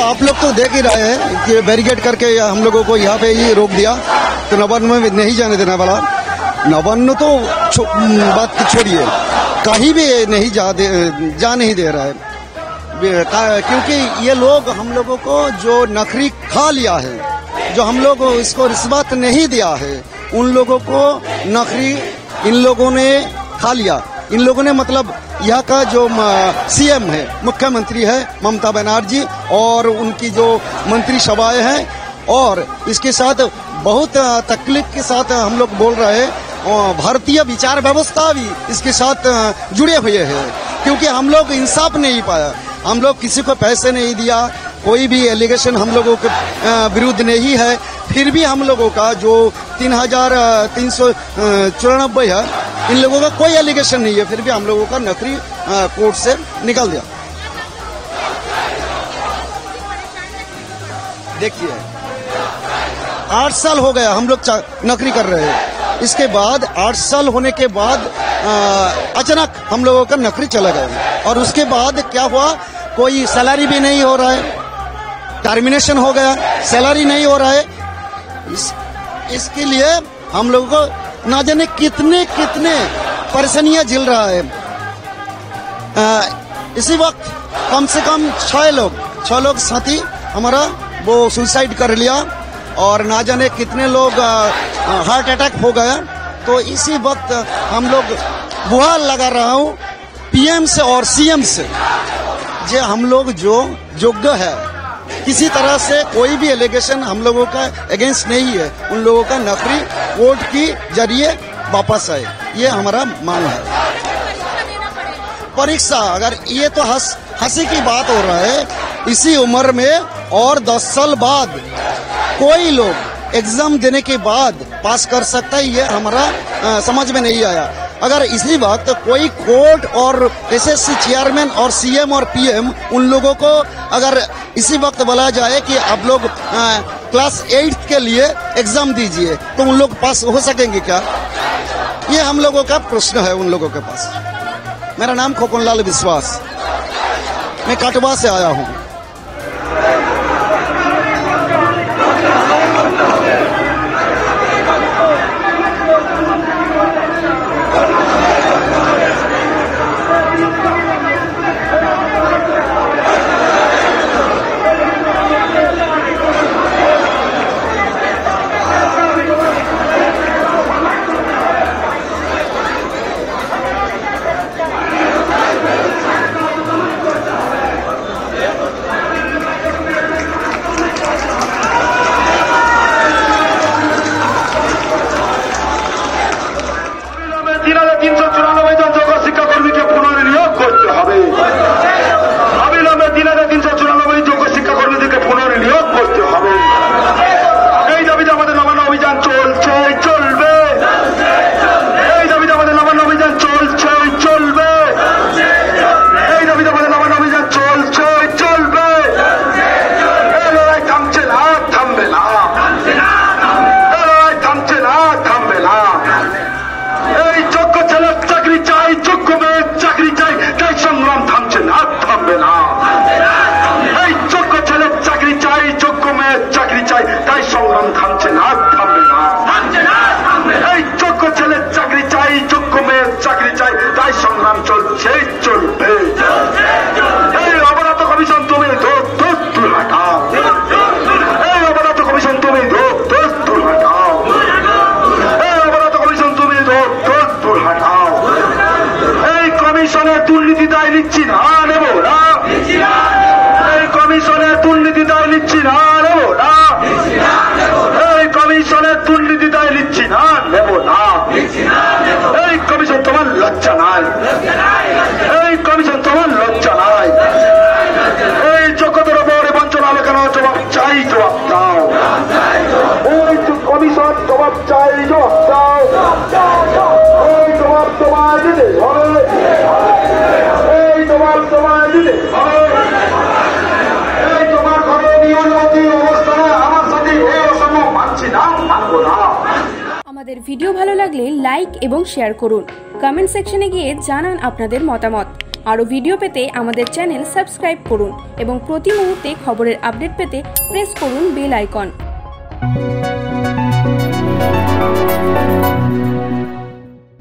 आप लोग तो देख ही रहे हैं कि बैरिकेड करके हम लोगों को यहाँ पे ही रोक दिया, तो नवान्न में नहीं जाने देने वाला। नवान्न तो बात छोड़िए, कहीं भी नहीं जा नहीं दे रहा है, क्योंकि ये लोग हम लोगों को जो नखरी खा लिया है, जो हम लोग इसको रिश्वत नहीं दिया है, उन लोगों को नखरी इन लोगों ने खा लिया। इन लोगों ने मतलब यहाँ का जो सीएम है, मुख्यमंत्री है ममता बनर्जी, और उनकी जो मंत्री सभाएं हैं, और इसके साथ बहुत तकलीफ के साथ हम लोग बोल रहे हैं, भारतीय विचार व्यवस्था भी इसके साथ जुड़े हुए हैं, क्योंकि हम लोग इंसाफ नहीं पाया। हम लोग किसी को पैसे नहीं दिया, कोई भी एलिगेशन हम लोगों के विरुद्ध नहीं है, फिर भी हम लोगों का जो 3,394 है, इन लोगों का कोई एलिगेशन नहीं है, फिर भी हम लोगों का नकली कोर्ट से निकल दिया। देखिए 8 साल हो गया हम लोग नौकरी कर रहे हैं, इसके बाद 8 साल होने के बाद अचानक हम लोगों का नौकरी चला गया, और उसके बाद क्या हुआ, कोई सैलरी भी नहीं हो रहा है, टर्मिनेशन हो गया, सैलरी नहीं हो रहा है। इसके लिए हम लोगों को ना जाने कितने परेशानियां झेल रहा है। इसी वक्त कम से कम 6 लोग साथी हमारा वो सुसाइड कर लिया, और ना जाने कितने लोग हार्ट अटैक हो गया। तो इसी वक्त हम लोग गुहार लगा रहा हूँ पीएम से और सीएम से, जो हम लोग जो योग्य है, किसी तरह से कोई भी एलिगेशन हम लोगों का अगेंस्ट नहीं है, उन लोगों का नौकरी कोर्ट की जरिए वापस आए, ये हमारा मांग है। परीक्षा, अगर ये तो हंसी की बात हो रहा है, इसी उम्र में और 10 साल बाद कोई लोग एग्जाम देने के बाद पास कर सकता है, ये हमारा समझ में नहीं आया। अगर इसी वक्त कोई कोर्ट और एसएससी चेयरमैन और सीएम और पीएम उन लोगों को अगर इसी वक्त बोला जाए कि आप लोग क्लास 8 के लिए एग्जाम दीजिए, तो उन लोग पास हो सकेंगे क्या? ये हम लोगों का प्रश्न है उन लोगों के पास। मेरा नाम खोकनलाल विश्वास, मैं काटवा से आया हूँ। না, নেব না। এই কমিশনের দুর্নীতি দায় নিচ্ছি না, নেব না। এই কমিশনের দুর্নীতি দায় নিচ্ছি না, নেব না। এই কমিশন তোমার লজ্জা নাই, এই কমিশন তোমার লজ্জা নাই। এই যোগ্যতার উপরে বঞ্চনা হবে কেন? জবাব চাই, জবাব দাও। এই কমিশন জবাব চাই, জবাব দাও। এই জবাব তোমায় দিতে হবে, এই জবাব তোমায় দিতে হবে। এই তোমার ঘরে নিয়মতি অবস্থায় আমার সাথে এই অসম্ভব মানছি না, মানব না। আমাদের ভিডিও ভালো লাগলে লাইক এবং শেয়ার করুন। কমেন্ট সেকশনে গিয়ে জানান আপনাদের মতামত। আরও ভিডিও পেতে আমাদের চ্যানেল সাবস্ক্রাইব করুন এবং প্রতি মুহূর্তে খবরের আপডেট পেতে প্রেস করুন বেল আইকন।